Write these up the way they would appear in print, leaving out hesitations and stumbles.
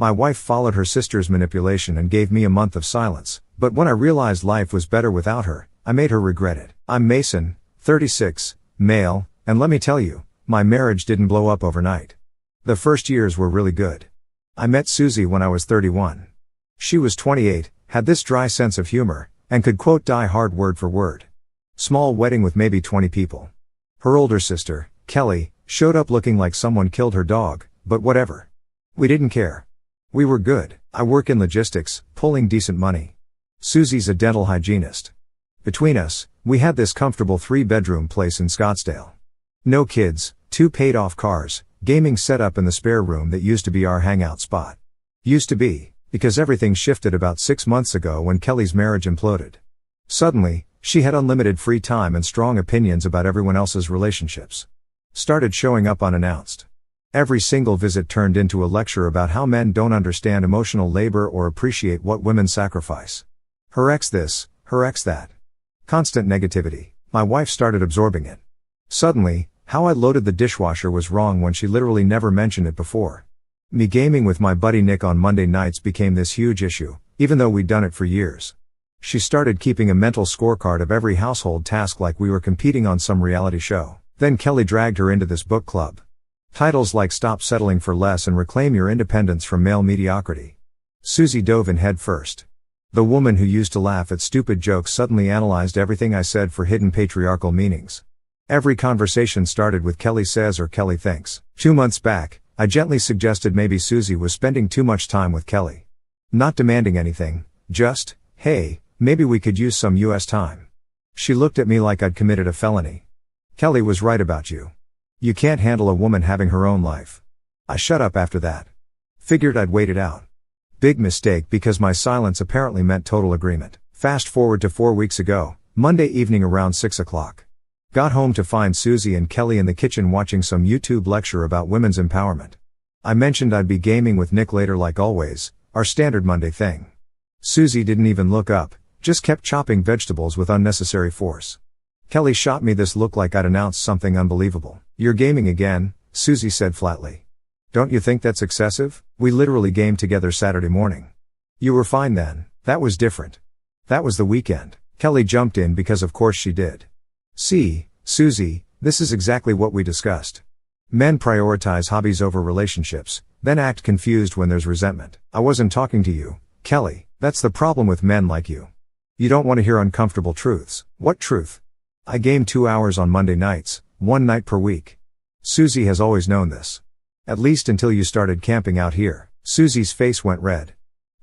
My wife followed her sister's manipulation and gave me a month of silence, but when I realized life was better without her, I made her regret it. I'm Mason, 36, male, and let me tell you, my marriage didn't blow up overnight. The first years were really good. I met Susie when I was 31. She was 28, had this dry sense of humor, and could quote Die Hard word for word. Small wedding with maybe 20 people. Her older sister, Kelly, showed up looking like someone killed her dog, but whatever. We didn't care. We were good. I work in logistics, pulling decent money. Susie's a dental hygienist. Between us, we had this comfortable 3-bedroom place in Scottsdale. No kids, 2 paid-off cars, gaming setup in the spare room that used to be our hangout spot. Used to be, because everything shifted about 6 months ago when Kelly's marriage imploded. Suddenly, she had unlimited free time and strong opinions about everyone else's relationships. Started showing up unannounced. Every single visit turned into a lecture about how men don't understand emotional labor or appreciate what women sacrifice. Her ex this, her ex that. Constant negativity. My wife started absorbing it. Suddenly, how I loaded the dishwasher was wrong when she literally never mentioned it before. Me gaming with my buddy Nick on Monday nights became this huge issue, even though we'd done it for years. She started keeping a mental scorecard of every household task like we were competing on some reality show. Then Kelly dragged her into this book club. Titles like Stop Settling for Less and Reclaim Your Independence from Male Mediocrity. Susie dove in head first. The woman who used to laugh at stupid jokes suddenly analyzed everything I said for hidden patriarchal meanings. Every conversation started with Kelly says or Kelly thinks. 2 months back, I gently suggested maybe Susie was spending too much time with Kelly. Not demanding anything, just, hey, maybe we could use some US time. She looked at me like I'd committed a felony. Kelly was right about you. You can't handle a woman having her own life. I shut up after that. Figured I'd wait it out. Big mistake because my silence apparently meant total agreement. Fast forward to 4 weeks ago, Monday evening around 6 o'clock. Got home to find Susie and Kelly in the kitchen watching some YouTube lecture about women's empowerment. I mentioned I'd be gaming with Nick later like always, our standard Monday thing. Susie didn't even look up, just kept chopping vegetables with unnecessary force. Kelly shot me this look like I'd announced something unbelievable. You're gaming again, Susie said flatly. Don't you think that's excessive? We literally gamed together Saturday morning. You were fine then, that was different. That was the weekend. Kelly jumped in because of course she did. See, Susie, this is exactly what we discussed. Men prioritize hobbies over relationships, then act confused when there's resentment. I wasn't talking to you, Kelly. That's the problem with men like you. You don't want to hear uncomfortable truths. What truth? I game 2 hours on Monday nights, 1 night per week. Susie has always known this. At least until you started camping out here. Susie's face went red.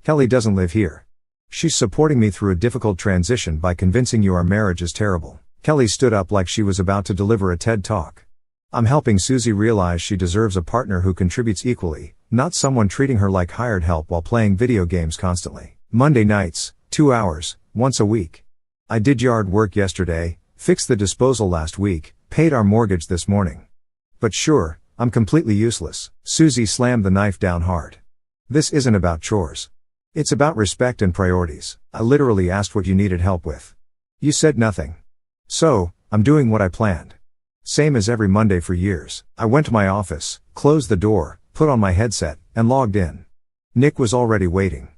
Kelly doesn't live here. She's supporting me through a difficult transition by convincing you our marriage is terrible. Kelly stood up like she was about to deliver a TED Talk. I'm helping Susie realize she deserves a partner who contributes equally, not someone treating her like hired help while playing video games constantly. Monday nights, 2 hours, once a week. I did yard work yesterday, fixed the disposal last week, paid our mortgage this morning. But sure, I'm completely useless. Susie slammed the knife down hard. This isn't about chores. It's about respect and priorities. I literally asked what you needed help with. You said nothing. So, I'm doing what I planned. Same as every Monday for years. I went to my office, closed the door, put on my headset, and logged in. Nick was already waiting.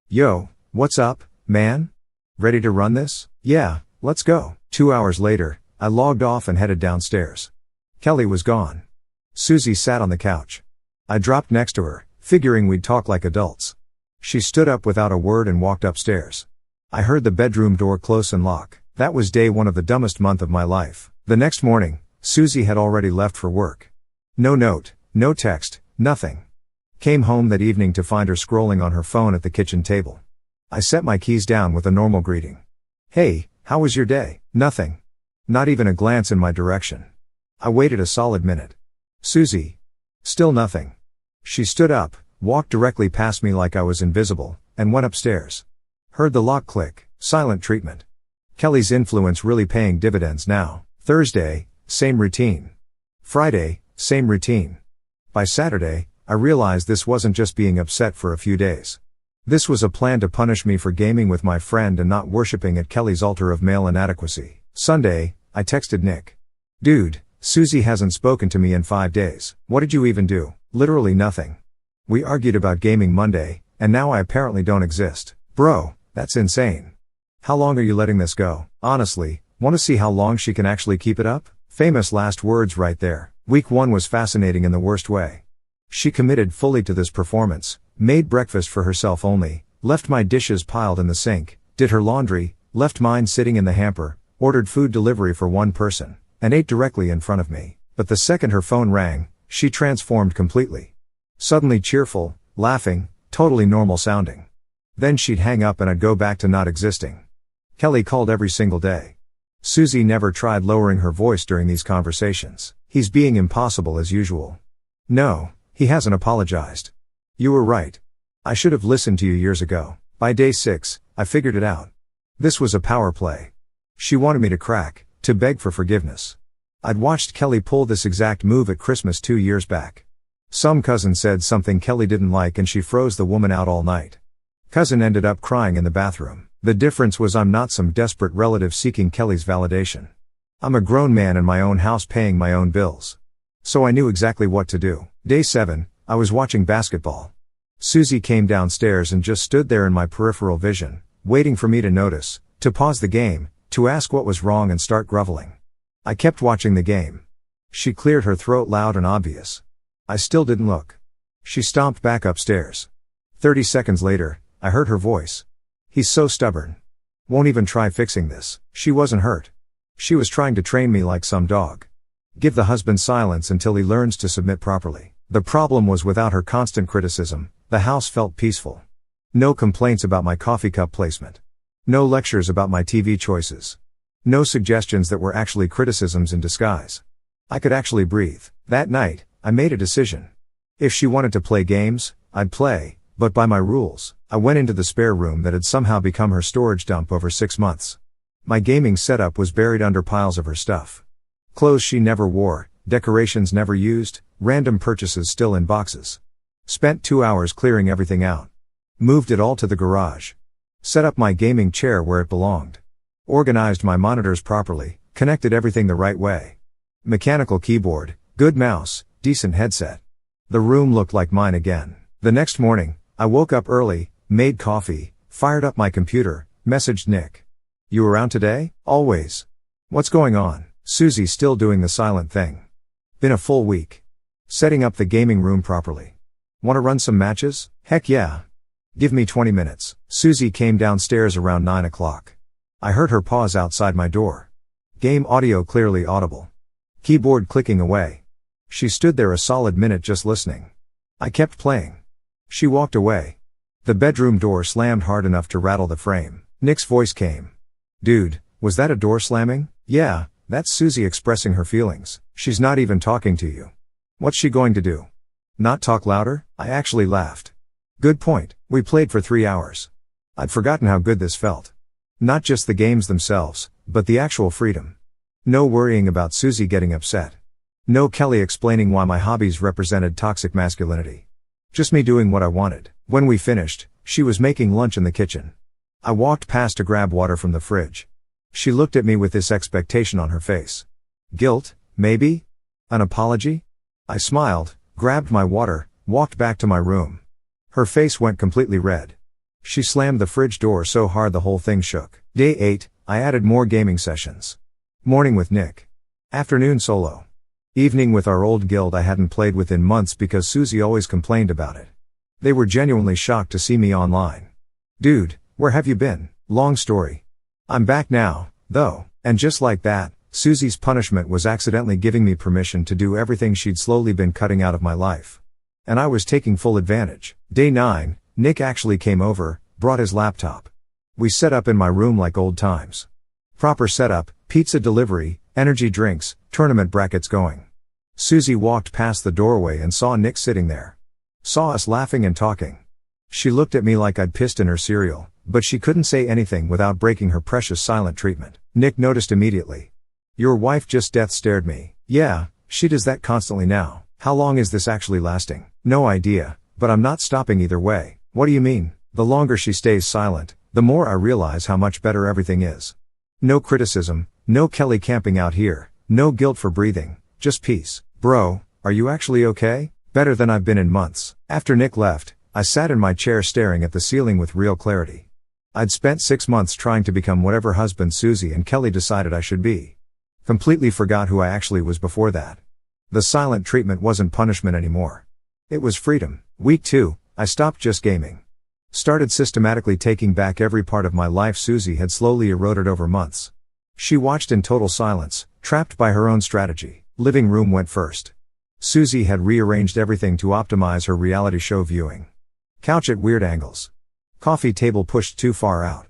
Yo, what's up, man? Ready to run this? Yeah, let's go. 2 hours later, I logged off and headed downstairs. Kelly was gone. Susie sat on the couch. I dropped next to her, figuring we'd talk like adults. She stood up without a word and walked upstairs. I heard the bedroom door close and lock. That was day 1 of the dumbest month of my life. The next morning, Susie had already left for work. No note, no text, nothing. Came home that evening to find her scrolling on her phone at the kitchen table. I set my keys down with a normal greeting. Hey, how was your day? Nothing. Not even a glance in my direction. I waited a solid minute. Susie. Still nothing. She stood up, walked directly past me like I was invisible, and went upstairs. Heard the lock click. Silent treatment. Kelly's influence really paying dividends now. Thursday, same routine. Friday, same routine. By Saturday, I realized this wasn't just being upset for a few days. This was a plan to punish me for gaming with my friend and not worshipping at Kelly's altar of male inadequacy. Sunday, I texted Nick. Dude, Susie hasn't spoken to me in 5 days. What did you even do? Literally nothing. We argued about gaming Monday, and now I apparently don't exist. Bro, that's insane. How long are you letting this go? Honestly, want to see how long she can actually keep it up? Famous last words right there. Week 1 was fascinating in the worst way. She committed fully to this performance, made breakfast for herself only, left my dishes piled in the sink, did her laundry, left mine sitting in the hamper, ordered food delivery for one person, and ate directly in front of me. But the second her phone rang, she transformed completely. Suddenly cheerful, laughing, totally normal sounding. Then she'd hang up and I'd go back to not existing. Kelly called every single day. Susie never tried lowering her voice during these conversations. He's being impossible as usual. No, he hasn't apologized. You were right. I should have listened to you years ago. By day 6, I figured it out. This was a power play. She wanted me to crack, to beg for forgiveness. I'd watched Kelly pull this exact move at Christmas 2 years back. Some cousin said something Kelly didn't like and she froze the woman out all night. Cousin ended up crying in the bathroom. The difference was I'm not some desperate relative seeking Kelly's validation. I'm a grown man in my own house paying my own bills. So I knew exactly what to do. Day 7, I was watching basketball. Susie came downstairs and just stood there in my peripheral vision, waiting for me to notice, to pause the game, to ask what was wrong and start groveling. I kept watching the game. She cleared her throat loud and obvious. I still didn't look. She stomped back upstairs. 30 seconds later, I heard her voice. He's so stubborn. Won't even try fixing this. She wasn't hurt. She was trying to train me like some dog. Give the husband silence until he learns to submit properly. The problem was without her constant criticism, the house felt peaceful. No complaints about my coffee cup placement. No lectures about my TV choices. No suggestions that were actually criticisms in disguise. I could actually breathe. That night, I made a decision. If she wanted to play games, I'd play, but by my rules. I went into the spare room that had somehow become her storage dump over 6 months. My gaming setup was buried under piles of her stuff. Clothes she never wore, decorations never used, random purchases still in boxes. Spent 2 hours clearing everything out. Moved it all to the garage. Set up my gaming chair where it belonged. Organized my monitors properly, connected everything the right way. Mechanical keyboard, good mouse, decent headset. The room looked like mine again. The next morning, I woke up early, made coffee, fired up my computer, messaged Nick. You around today? Always. What's going on? Susie still doing the silent thing. Been a full week. Setting up the gaming room properly. Want to run some matches? Heck yeah. Give me 20 minutes. Susie came downstairs around 9 o'clock. I heard her pause outside my door. Game audio clearly audible. Keyboard clicking away. She stood there a solid minute just listening. I kept playing. She walked away. The bedroom door slammed hard enough to rattle the frame. Nick's voice came. Dude, was that a door slamming? Yeah, that's Susie expressing her feelings. She's not even talking to you. What's she going to do? Not talk louder? I actually laughed. Good point. We played for 3 hours. I'd forgotten how good this felt. Not just the games themselves, but the actual freedom. No worrying about Susie getting upset. No Kelly explaining why my hobbies represented toxic masculinity. Just me doing what I wanted. When we finished, she was making lunch in the kitchen. I walked past to grab water from the fridge. She looked at me with this expectation on her face. Guilt, maybe? An apology? I smiled, grabbed my water, walked back to my room. Her face went completely red. She slammed the fridge door so hard the whole thing shook. Day 8, I added more gaming sessions. Morning with Nick. Afternoon solo. Evening with our old guild I hadn't played with in months because Susie always complained about it. They were genuinely shocked to see me online. Dude, where have you been? Long story. I'm back now, though, and just like that, Susie's punishment was accidentally giving me permission to do everything she'd slowly been cutting out of my life. And I was taking full advantage. Day 9, Nick actually came over, brought his laptop. We set up in my room like old times. Proper setup, pizza delivery, energy drinks, tournament brackets going. Susie walked past the doorway and saw Nick sitting there. Saw us laughing and talking. She looked at me like I'd pissed in her cereal, but she couldn't say anything without breaking her precious silent treatment. Nick noticed immediately. Your wife just death stared me. Yeah, she does that constantly now. How long is this actually lasting? No idea, but I'm not stopping either way. What do you mean? The longer she stays silent, the more I realize how much better everything is. No criticism, no Kelly camping out here, no guilt for breathing, just peace. Bro, are you actually okay? Better than I've been in months. After Nick left, I sat in my chair staring at the ceiling with real clarity. I'd spent 6 months trying to become whatever husband Susie and Kelly decided I should be. Completely forgot who I actually was before that. The silent treatment wasn't punishment anymore. It was freedom. Week 2, I stopped just gaming. Started systematically taking back every part of my life Susie had slowly eroded over months. She watched in total silence, trapped by her own strategy. Living room went first. Susie had rearranged everything to optimize her reality show viewing. Couch at weird angles. Coffee table pushed too far out.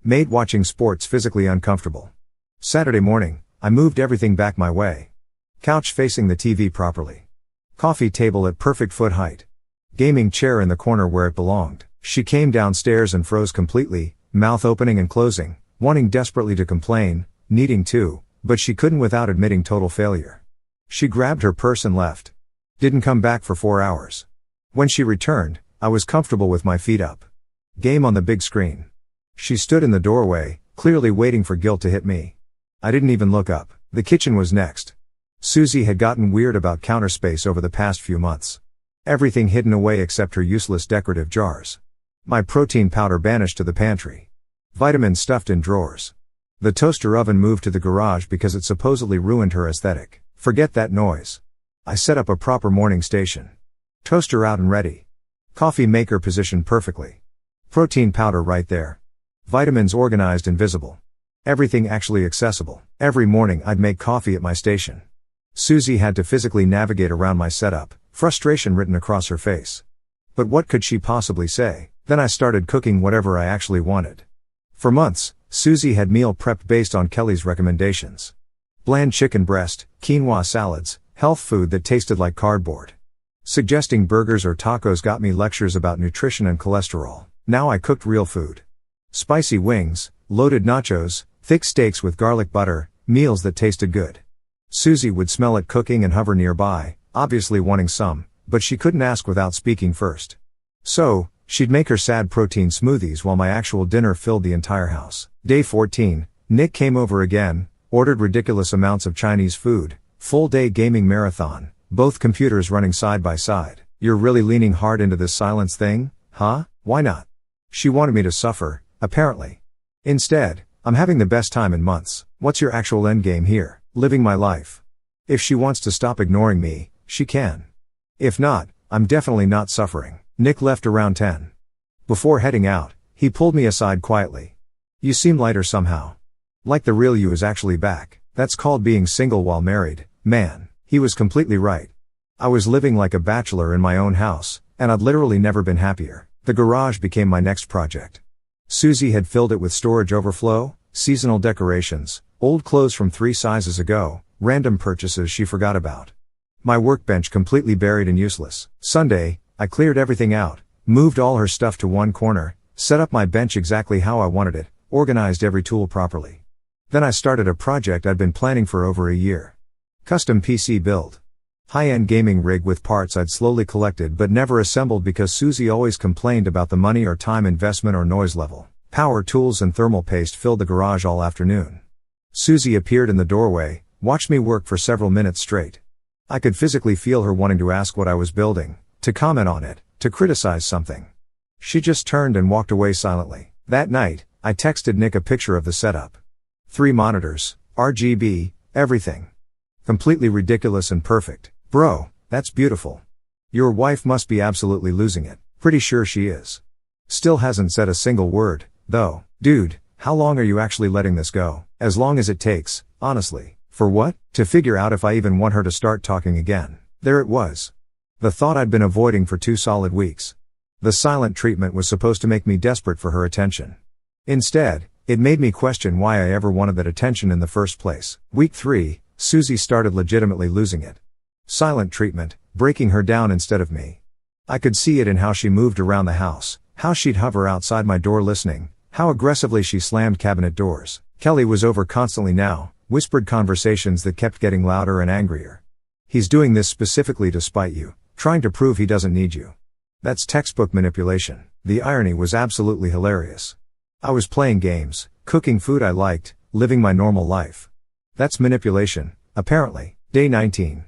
Made watching sports physically uncomfortable. Saturday morning, I moved everything back my way. Couch facing the TV properly. Coffee table at perfect foot height. Gaming chair in the corner where it belonged. She came downstairs and froze completely, mouth opening and closing, wanting desperately to complain, needing to, but she couldn't without admitting total failure. She grabbed her purse and left. Didn't come back for 4 hours. When she returned, I was comfortable with my feet up. Game on the big screen. She stood in the doorway, clearly waiting for guilt to hit me. I didn't even look up. The kitchen was next. Susie had gotten weird about counter space over the past few months. Everything hidden away except her useless decorative jars. My protein powder banished to the pantry. Vitamins stuffed in drawers. The toaster oven moved to the garage because it supposedly ruined her aesthetic. Forget that noise. I set up a proper morning station. Toaster out and ready. Coffee maker positioned perfectly. Protein powder right there. Vitamins organized and visible. Everything actually accessible. Every morning I'd make coffee at my station. Susie had to physically navigate around my setup, frustration written across her face. But what could she possibly say? Then I started cooking whatever I actually wanted. For months, Susie had meal prepped based on Kelly's recommendations. Bland chicken breast, quinoa salads, health food that tasted like cardboard. Suggesting burgers or tacos got me lectures about nutrition and cholesterol. Now I cooked real food. Spicy wings, loaded nachos, thick steaks with garlic butter, meals that tasted good. Susie would smell it cooking and hover nearby, obviously wanting some, but she couldn't ask without speaking first. So, she'd make her sad protein smoothies while my actual dinner filled the entire house. Day 14, Nick came over again, ordered ridiculous amounts of Chinese food, full day gaming marathon, both computers running side by side. You're really leaning hard into this silence thing, huh? Why not? She wanted me to suffer, apparently. Instead, I'm having the best time in months. What's your actual endgame here? Living my life. If she wants to stop ignoring me, she can. If not, I'm definitely not suffering. Nick left around 10. Before heading out, he pulled me aside quietly. You seem lighter somehow. Like the real you is actually back. That's called being single while married, man. He was completely right. I was living like a bachelor in my own house, and I'd literally never been happier. The garage became my next project. Susie had filled it with storage overflow, seasonal decorations, old clothes from 3 sizes ago, random purchases she forgot about. My workbench completely buried and useless. Sunday, I cleared everything out, moved all her stuff to one corner, set up my bench exactly how I wanted it, organized every tool properly. Then I started a project I'd been planning for over a year. Custom PC build. High-end gaming rig with parts I'd slowly collected but never assembled because Susie always complained about the money or time investment or noise level. Power tools and thermal paste filled the garage all afternoon. Susie appeared in the doorway, watched me work for several minutes straight. I could physically feel her wanting to ask what I was building, to comment on it, to criticize something. She just turned and walked away silently. That night, I texted Nick a picture of the setup. 3 monitors, RGB, everything. Completely ridiculous and perfect. Bro, that's beautiful. Your wife must be absolutely losing it. Pretty sure she is. Still hasn't said a single word, though. Dude, how long are you actually letting this go? As long as it takes, honestly. For what? To figure out if I even want her to start talking again. There it was. The thought I'd been avoiding for 2 solid weeks. The silent treatment was supposed to make me desperate for her attention. Instead, it made me question why I ever wanted that attention in the first place. Week 3, Susie started legitimately losing it. Silent treatment, breaking her down instead of me. I could see it in how she moved around the house, how she'd hover outside my door listening, how aggressively she slammed cabinet doors. Kelly was over constantly now, whispered conversations that kept getting louder and angrier. He's doing this specifically to spite you, trying to prove he doesn't need you. That's textbook manipulation. The irony was absolutely hilarious. I was playing games, cooking food I liked, living my normal life. That's manipulation, apparently. Day 19.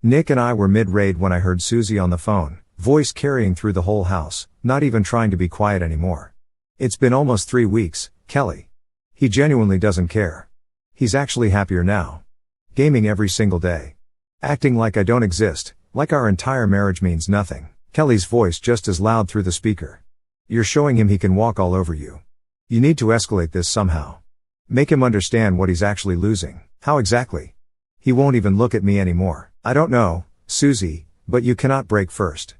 Nick and I were mid-raid when I heard Susie on the phone, voice carrying through the whole house, not even trying to be quiet anymore. It's been almost 3 weeks, Kelly. He genuinely doesn't care. He's actually happier now. Gaming every single day. Acting like I don't exist, like our entire marriage means nothing. Kelly's voice just as loud through the speaker. You're showing him he can walk all over you. You need to escalate this somehow. Make him understand what he's actually losing. How exactly? He won't even look at me anymore. I don't know, Susie, but you cannot break first.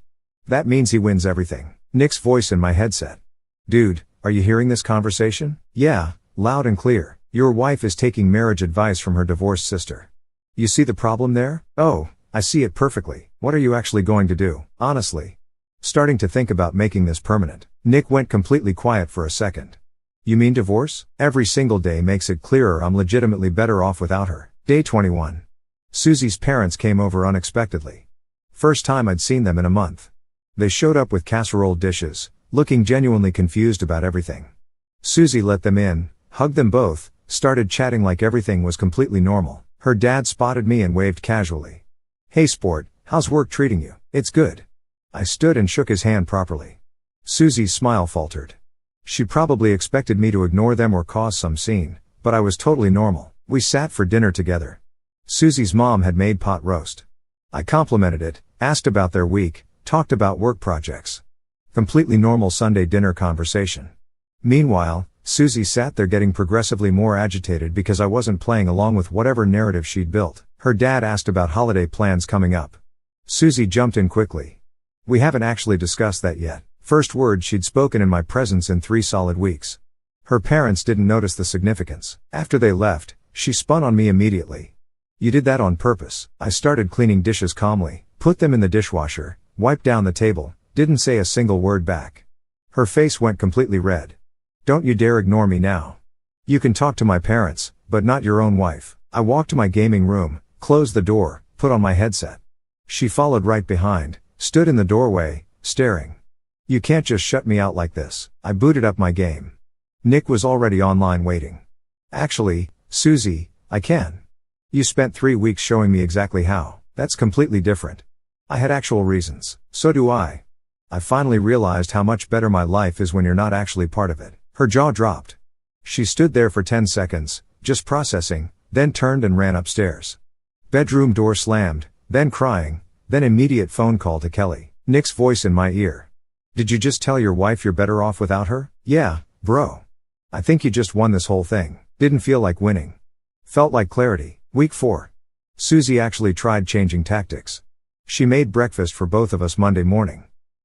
That means he wins everything. Nick's voice in my headset. Dude, are you hearing this conversation? Yeah, loud and clear. Your wife is taking marriage advice from her divorced sister. You see the problem there? Oh, I see it perfectly. What are you actually going to do, honestly? Starting to think about making this permanent. Nick went completely quiet for a second. You mean divorce? Every single day makes it clearer I'm legitimately better off without her. Day 21. Susie's parents came over unexpectedly. First time I'd seen them in a month. They showed up with casserole dishes, looking genuinely confused about everything. Susie let them in, hugged them both, started chatting like everything was completely normal. Her dad spotted me and waved casually. Hey sport, how's work treating you? It's good. I stood and shook his hand properly. Susie's smile faltered. She probably expected me to ignore them or cause some scene, but I was totally normal. We sat for dinner together. Susie's mom had made pot roast. I complimented it, asked about their week, talked about work projects. Completely normal Sunday dinner conversation. Meanwhile, Susie sat there getting progressively more agitated because I wasn't playing along with whatever narrative she'd built. Her dad asked about holiday plans coming up. Susie jumped in quickly. We haven't actually discussed that yet. First word she'd spoken in my presence in 3 solid weeks. Her parents didn't notice the significance. After they left, she spun on me immediately. You did that on purpose. I started cleaning dishes calmly, put them in the dishwasher, wiped down the table, didn't say a single word back. Her face went completely red. Don't you dare ignore me now. You can talk to my parents, but not your own wife. I walked to my gaming room, closed the door, put on my headset. She followed right behind, stood in the doorway, staring. You can't just shut me out like this. I booted up my game. Nick was already online waiting. Actually, Susie, I can. You spent 3 weeks showing me exactly how. That's completely different. I had actual reasons. So do I. I finally realized how much better my life is when you're not actually part of it. Her jaw dropped. She stood there for 10 seconds, just processing, then turned and ran upstairs. Bedroom door slammed, then crying, then immediate phone call to Kelly. Nick's voice in my ear. Did you just tell your wife you're better off without her? Yeah, bro. I think you just won this whole thing. Didn't feel like winning. Felt like clarity. Week 4. Susie actually tried changing tactics. She made breakfast for both of us Monday morning.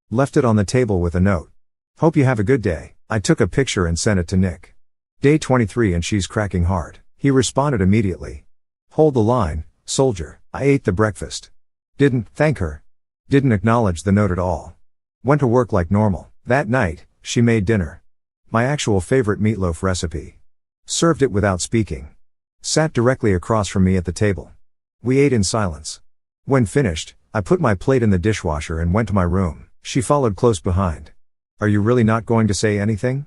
Left it on the table with a note. Hope you have a good day. I took a picture and sent it to Nick. Day 23 and she's cracking hard. He responded immediately. Hold the line, soldier. I ate the breakfast. Didn't thank her. Didn't acknowledge the note at all. Went to work like normal. That night, she made dinner. My actual favorite meatloaf recipe. Served it without speaking. Sat directly across from me at the table. We ate in silence. When finished, I put my plate in the dishwasher and went to my room. She followed close behind. Are you really not going to say anything?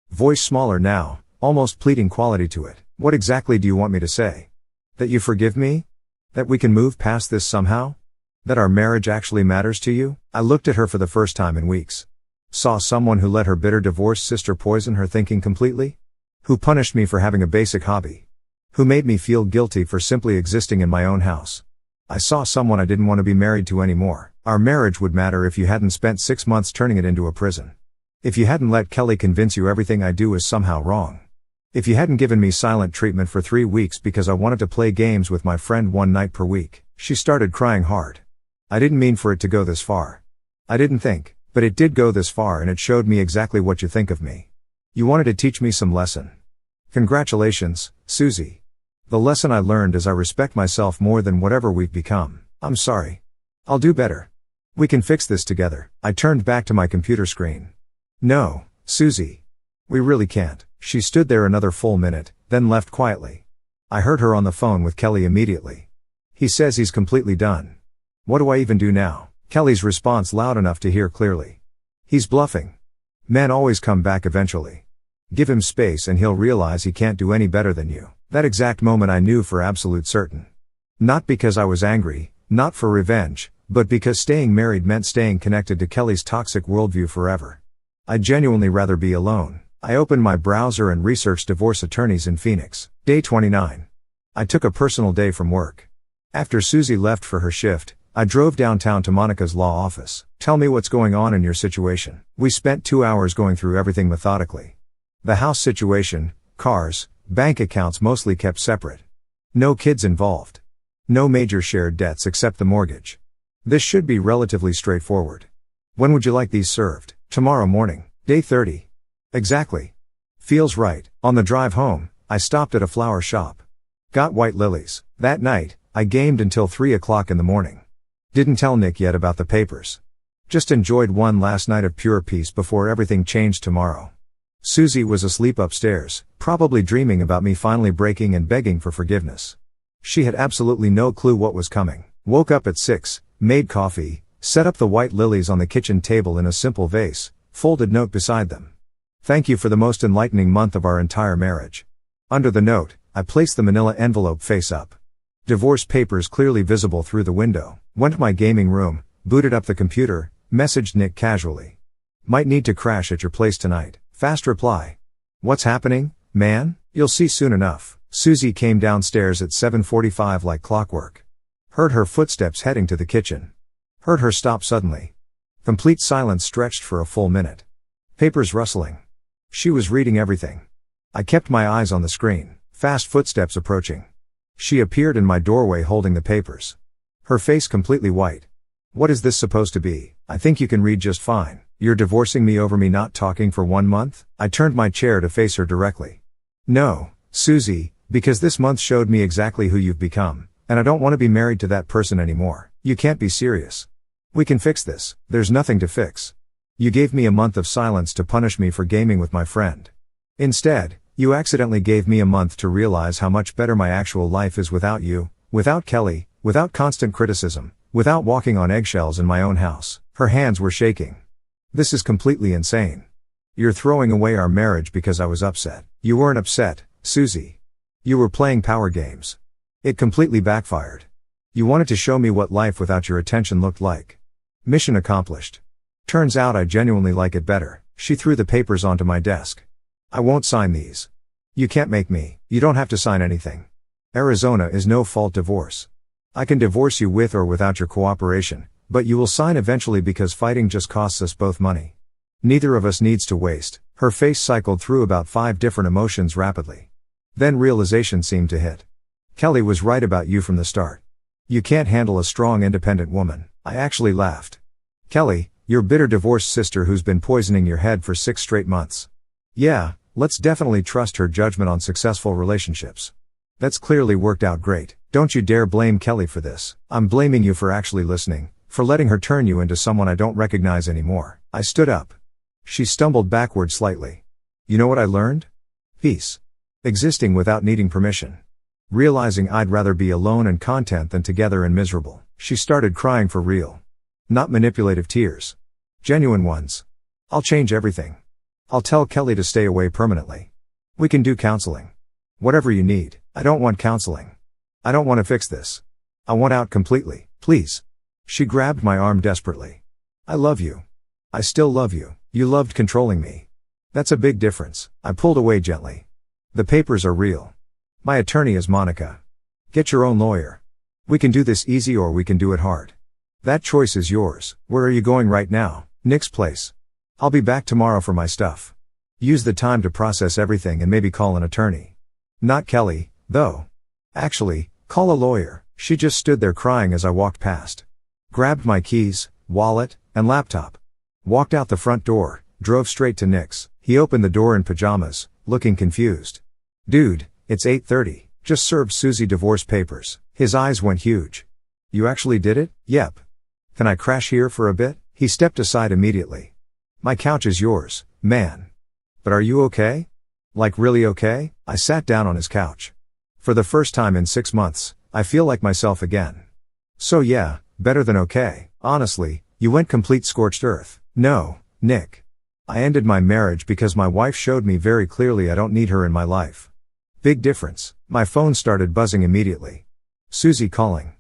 Voice smaller now, almost pleading quality to it. What exactly do you want me to say? That you forgive me? That we can move past this somehow? That our marriage actually matters to you? I looked at her for the first time in weeks. Saw someone who let her bitter divorced sister poison her thinking completely? Who punished me for having a basic hobby? Who made me feel guilty for simply existing in my own house? I saw someone I didn't want to be married to anymore. Our marriage would matter if you hadn't spent 6 months turning it into a prison. If you hadn't let Kelly convince you everything I do is somehow wrong. If you hadn't given me silent treatment for 3 weeks because I wanted to play games with my friend 1 night per week. She started crying hard. I didn't mean for it to go this far. I didn't think, but it did go this far and it showed me exactly what you think of me. You wanted to teach me some lesson. Congratulations, Susie. The lesson I learned is I respect myself more than whatever we've become. I'm sorry. I'll do better. We can fix this together. I turned back to my computer screen. No, Susie. We really can't. She stood there another full minute, then left quietly. I heard her on the phone with Kelly immediately. He says he's completely done. What do I even do now? Kelly's response loud enough to hear clearly. He's bluffing. Men always come back eventually. Give him space and he'll realize he can't do any better than you. That exact moment I knew for absolute certain. Not because I was angry, not for revenge, but because staying married meant staying connected to Kelly's toxic worldview forever. I'd genuinely rather be alone. I opened my browser and researched divorce attorneys in Phoenix. Day 29. I took a personal day from work. After Susie left for her shift, I drove downtown to Monica's law office. Tell me what's going on in your situation. We spent 2 hours going through everything methodically. The house situation, cars, bank accounts mostly kept separate. No kids involved. No major shared debts except the mortgage. This should be relatively straightforward. When would you like these served? Tomorrow morning. Day 30. Exactly. Feels right. On the drive home, I stopped at a flower shop. Got white lilies. That night, I gamed until 3 o'clock in the morning. Didn't tell Nick yet about the papers. Just enjoyed one last night of pure peace before everything changed tomorrow. Susie was asleep upstairs, probably dreaming about me finally breaking and begging for forgiveness. She had absolutely no clue what was coming. Woke up at 6, made coffee, set up the white lilies on the kitchen table in a simple vase, folded note beside them. Thank you for the most enlightening month of our entire marriage. Under the note, I placed the manila envelope face up. Divorce papers clearly visible through the window. Went to my gaming room, booted up the computer, messaged Nick casually. Might need to crash at your place tonight. Fast reply. What's happening, man? You'll see soon enough. Susie came downstairs at 7:45 like clockwork. Heard her footsteps heading to the kitchen. Heard her stop suddenly. Complete silence stretched for a full minute. Papers rustling. She was reading everything. I kept my eyes on the screen. Fast footsteps approaching. She appeared in my doorway holding the papers. Her face completely white. What is this supposed to be? I think you can read just fine. You're divorcing me over me not talking for 1 month? I turned my chair to face her directly. No, Susie, because this month showed me exactly who you've become, and I don't want to be married to that person anymore. You can't be serious. We can fix this. There's nothing to fix. You gave me a month of silence to punish me for gaming with my friend. Instead, you accidentally gave me a month to realize how much better my actual life is without you, without Kelly, without constant criticism, without walking on eggshells in my own house. Her hands were shaking. This is completely insane. You're throwing away our marriage because I was upset. You weren't upset, Susie. You were playing power games. It completely backfired. You wanted to show me what life without your attention looked like. Mission accomplished. Turns out I genuinely like it better. She threw the papers onto my desk. I won't sign these. You can't make me. You don't have to sign anything. Arizona is no fault divorce. I can divorce you with or without your cooperation, but you will sign eventually because fighting just costs us both money. Neither of us needs to waste. Her face cycled through about 5 different emotions rapidly. Then realization seemed to hit. Kelly was right about you from the start. You can't handle a strong independent woman. I actually laughed. Kelly, your bitter divorced sister who's been poisoning your head for 6 straight months. Yeah, let's definitely trust her judgment on successful relationships. That's clearly worked out great. Don't you dare blame Kelly for this. I'm blaming you for actually listening, for letting her turn you into someone I don't recognize anymore. I stood up. She stumbled backward slightly. You know what I learned? Peace. Existing without needing permission. Realizing I'd rather be alone and content than together and miserable. She started crying for real. Not manipulative tears. Genuine ones. I'll change everything. I'll tell Kelly to stay away permanently. We can do counseling. Whatever you need. I don't want counseling. I don't want to fix this. I want out completely, please. She grabbed my arm desperately. I love you. I still love you. You loved controlling me. That's a big difference. I pulled away gently. The papers are real. My attorney is Monica. Get your own lawyer. We can do this easy or we can do it hard. That choice is yours. Where are you going right now? Nick's place. I'll be back tomorrow for my stuff. Use the time to process everything and maybe call an attorney. Not Kelly, though. Actually, call a lawyer. She just stood there crying as I walked past. Grabbed my keys, wallet, and laptop. Walked out the front door, drove straight to Nick's. He opened the door in pajamas, looking confused. Dude, it's 8:30. Just served Susie divorce papers. His eyes went huge. You actually did it? Yep. Can I crash here for a bit? He stepped aside immediately. My couch is yours, man. But are you okay? Like really okay? I sat down on his couch. For the first time in 6 months, I feel like myself again. So yeah, better than okay. Honestly, you went complete scorched earth. No, Nick. I ended my marriage because my wife showed me very clearly I don't need her in my life. Big difference. My phone started buzzing immediately. Susie calling.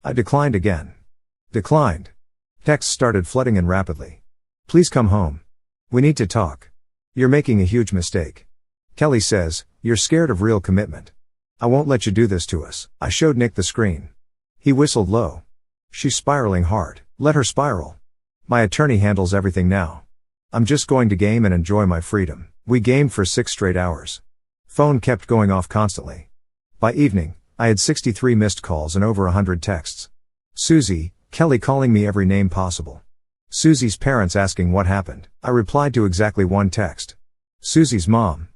I declined again. Declined. Texts started flooding in rapidly. Please come home. We need to talk. You're making a huge mistake. Kelly says, you're scared of real commitment. I won't let you do this to us. I showed Nick the screen. He whistled low. She's spiraling hard. Let her spiral. My attorney handles everything now. I'm just going to game and enjoy my freedom. We gamed for 6 straight hours. Phone kept going off constantly. By evening, I had 63 missed calls and over 100 texts. Susie, Kelly calling me every name possible. Susie's parents asking what happened. I replied to exactly one text. Susie's mom.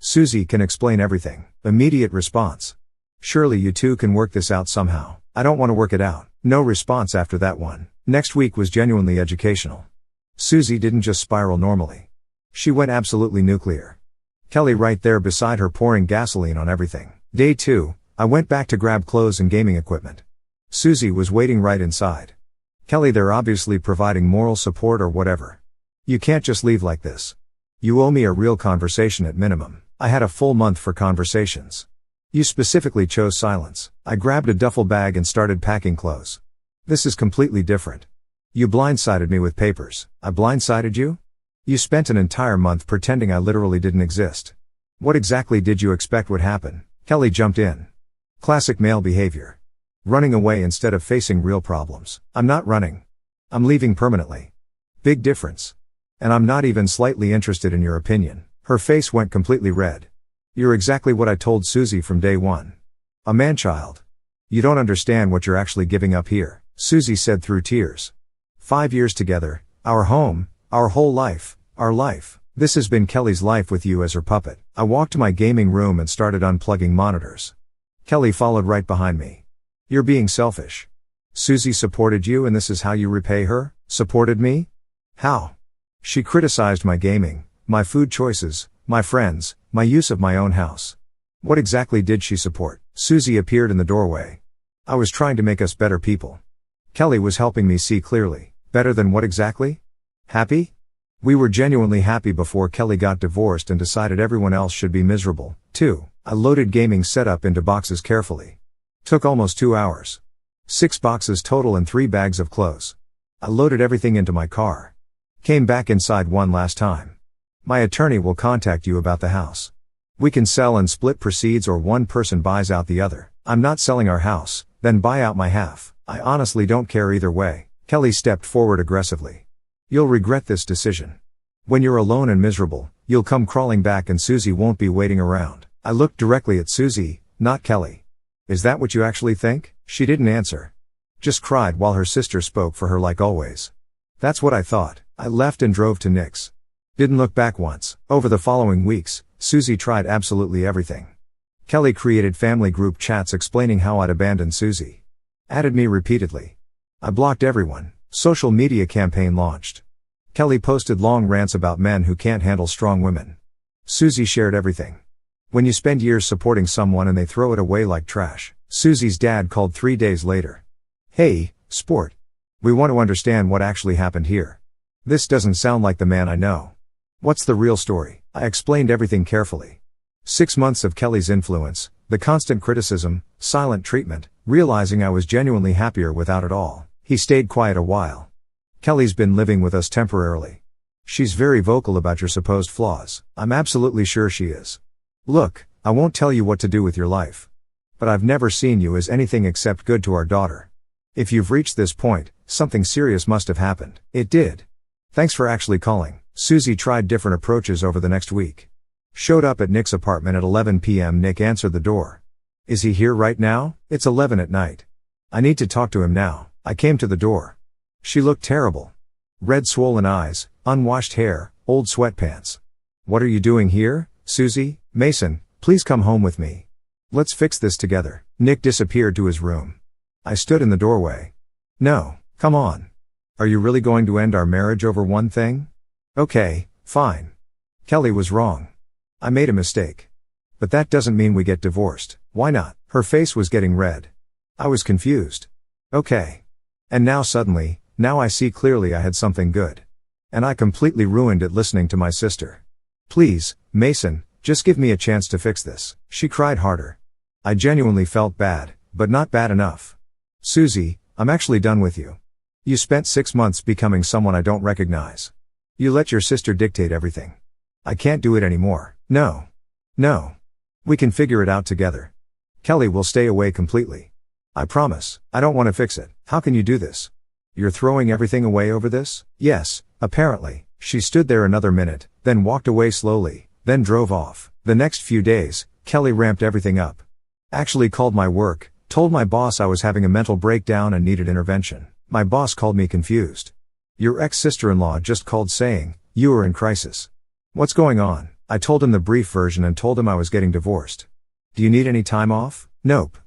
Susie can explain everything. Immediate response. Surely you two can work this out somehow. I don't want to work it out. No response after that one. Next week was genuinely educational. Susie didn't just spiral normally. She went absolutely nuclear. Kelly right there beside her pouring gasoline on everything. Day 2, I went back to grab clothes and gaming equipment. Susie was waiting right inside. Kelly, they're obviously providing moral support or whatever. You can't just leave like this. You owe me a real conversation at minimum. I had a full month for conversations. You specifically chose silence. I grabbed a duffel bag and started packing clothes. This is completely different. You blindsided me with papers. I blindsided you? You spent an entire month pretending I literally didn't exist. What exactly did you expect would happen? Kelly jumped in. Classic male behavior. Running away instead of facing real problems. I'm not running. I'm leaving permanently. Big difference. And I'm not even slightly interested in your opinion. Her face went completely red. You're exactly what I told Susie from day one. A man-child. You don't understand what you're actually giving up here, Susie said through tears. 5 years together, our home, our whole life, our life. This has been Kelly's life with you as her puppet. I walked to my gaming room and started unplugging monitors. Kelly followed right behind me. You're being selfish. Susie supported you and this is how you repay her? Supported me? How? She criticized my gaming, my food choices, my friends, my use of my own house. What exactly did she support? Susie appeared in the doorway. I was trying to make us better people. Kelly was helping me see clearly. Better than what exactly? Happy? We were genuinely happy before Kelly got divorced and decided everyone else should be miserable, too. I loaded gaming setup into boxes carefully. Took almost 2 hours. 6 boxes total and 3 bags of clothes. I loaded everything into my car. Came back inside one last time. My attorney will contact you about the house. We can sell and split proceeds or one person buys out the other. I'm not selling our house, then buy out my half. I honestly don't care either way. Kelly stepped forward aggressively. You'll regret this decision. When you're alone and miserable, you'll come crawling back and Susie won't be waiting around. I looked directly at Susie, not Kelly. Is that what you actually think? She didn't answer. Just cried while her sister spoke for her like always. That's what I thought. I left and drove to Nick's. Didn't look back once. Over the following weeks, Susie tried absolutely everything. Kelly created family group chats explaining how I'd abandoned Susie. Added me repeatedly. I blocked everyone. Social media campaign launched. Kelly posted long rants about men who can't handle strong women. Susie shared everything. When you spend years supporting someone and they throw it away like trash. Susie's dad called 3 days later. Hey, sport. We want to understand what actually happened here. This doesn't sound like the man I know. What's the real story? I explained everything carefully. 6 months of Kelly's influence, the constant criticism, silent treatment, realizing I was genuinely happier without it all. He stayed quiet a while. Kelly's been living with us temporarily. She's very vocal about your supposed flaws. I'm absolutely sure she is. Look, I won't tell you what to do with your life. But I've never seen you as anything except good to our daughter. If you've reached this point, something serious must have happened. It did. Thanks for actually calling. Susie tried different approaches over the next week. Showed up at Nick's apartment at 11 p.m. Nick answered the door. Is he here right now? It's 11 at night. I need to talk to him now. I came to the door. She looked terrible. Red swollen eyes, unwashed hair, old sweatpants. What are you doing here, Susie? Mason, please come home with me. Let's fix this together. Nick disappeared to his room. I stood in the doorway. No, come on. Are you really going to end our marriage over one thing? Okay, fine. Kelly was wrong. I made a mistake. But that doesn't mean we get divorced. Why not? Her face was getting red. I was confused. Okay. And now suddenly, now I see clearly I had something good. And I completely ruined it listening to my sister. Please, Mason, just give me a chance to fix this. She cried harder. I genuinely felt bad, but not bad enough. Susie, I'm actually done with you. You spent 6 months becoming someone I don't recognize. You let your sister dictate everything. I can't do it anymore. No. No. We can figure it out together. Kelly will stay away completely. I promise. I don't want to fix it. How can you do this? You're throwing everything away over this? Yes, apparently. She stood there another minute, then walked away slowly, then drove off. The next few days, Kelly ramped everything up. Actually called my work, told my boss I was having a mental breakdown and needed intervention. My boss called me confused. Your ex-sister-in-law just called saying, you are in crisis. What's going on? I told him the brief version and told him I was getting divorced. Do you need any time off? Nope.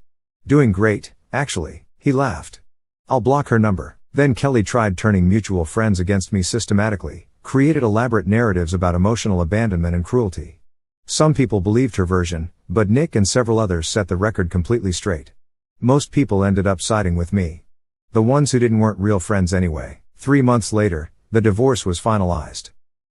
Doing great, actually. He laughed. I'll block her number. Then Kelly tried turning mutual friends against me systematically, created elaborate narratives about emotional abandonment and cruelty. Some people believed her version, but Nick and several others set the record completely straight. Most people ended up siding with me. The ones who didn't weren't real friends anyway. 3 months later, the divorce was finalized.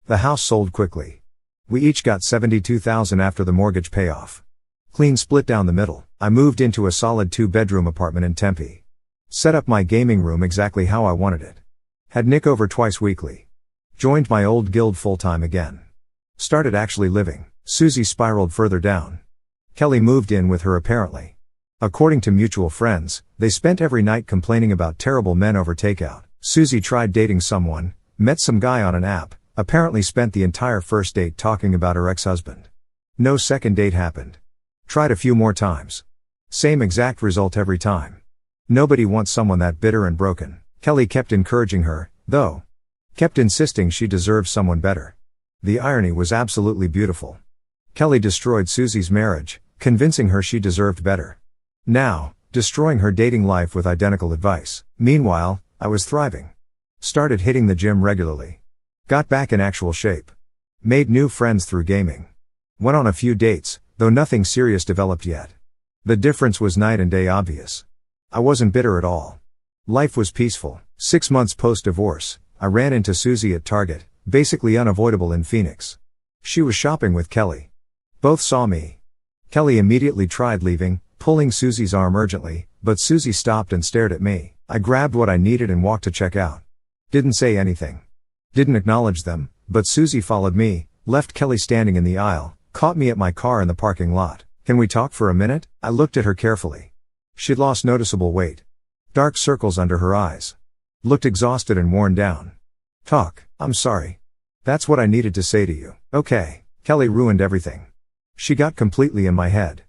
The house sold quickly. We each got $72,000 after the mortgage payoff. Clean split down the middle. I moved into a solid 2-bedroom apartment in Tempe. Set up my gaming room exactly how I wanted it. Had Nick over twice weekly. Joined my old guild full-time again. Started actually living. Susie spiraled further down. Kelly moved in with her apparently. According to mutual friends, they spent every night complaining about terrible men over takeout. Susie tried dating someone, met some guy on an app, apparently spent the entire first date talking about her ex-husband. No second date happened. Tried a few more times. Same exact result every time. Nobody wants someone that bitter and broken. Kelly kept encouraging her, though. Kept insisting she deserves someone better. The irony was absolutely beautiful. Kelly destroyed Susie's marriage, convincing her she deserved better. Now, destroying her dating life with identical advice. Meanwhile, I was thriving. Started hitting the gym regularly. Got back in actual shape. Made new friends through gaming. Went on a few dates, though nothing serious developed yet. The difference was night and day obvious. I wasn't bitter at all. Life was peaceful. 6 months post-divorce, I ran into Susie at Target, basically unavoidable in Phoenix. She was shopping with Kelly. Both saw me. Kelly immediately tried leaving, pulling Susie's arm urgently, but Susie stopped and stared at me. I grabbed what I needed and walked to check out. Didn't say anything. Didn't acknowledge them, but Susie followed me, left Kelly standing in the aisle, caught me at my car in the parking lot. Can we talk for a minute? I looked at her carefully. She'd lost noticeable weight. Dark circles under her eyes. Looked exhausted and worn down. Talk. I'm sorry. That's what I needed to say to you. Okay. Kelly ruined everything. She got completely in my head.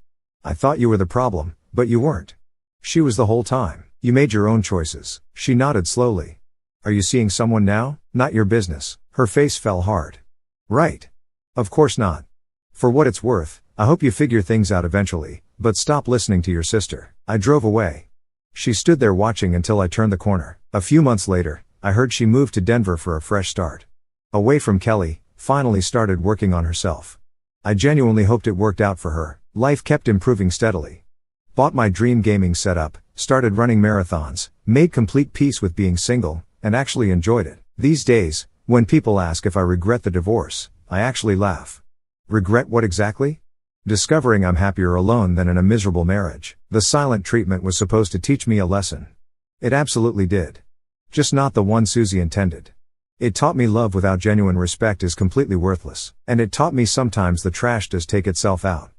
I thought you were the problem, but you weren't. She was the whole time. You made your own choices. She nodded slowly. Are you seeing someone now? Not your business. Her face fell hard. Right. Of course not. For what it's worth, I hope you figure things out eventually, but stop listening to your sister. I drove away. She stood there watching until I turned the corner. A few months later, I heard she moved to Denver for a fresh start. Away from Kelly, finally started working on herself. I genuinely hoped it worked out for her. Life kept improving steadily. Bought my dream gaming setup, started running marathons, made complete peace with being single, and actually enjoyed it. These days, when people ask if I regret the divorce, I actually laugh. Regret what exactly? Discovering I'm happier alone than in a miserable marriage. The silent treatment was supposed to teach me a lesson. It absolutely did. Just not the one Susie intended. It taught me love without genuine respect is completely worthless. And it taught me sometimes the trash does take itself out.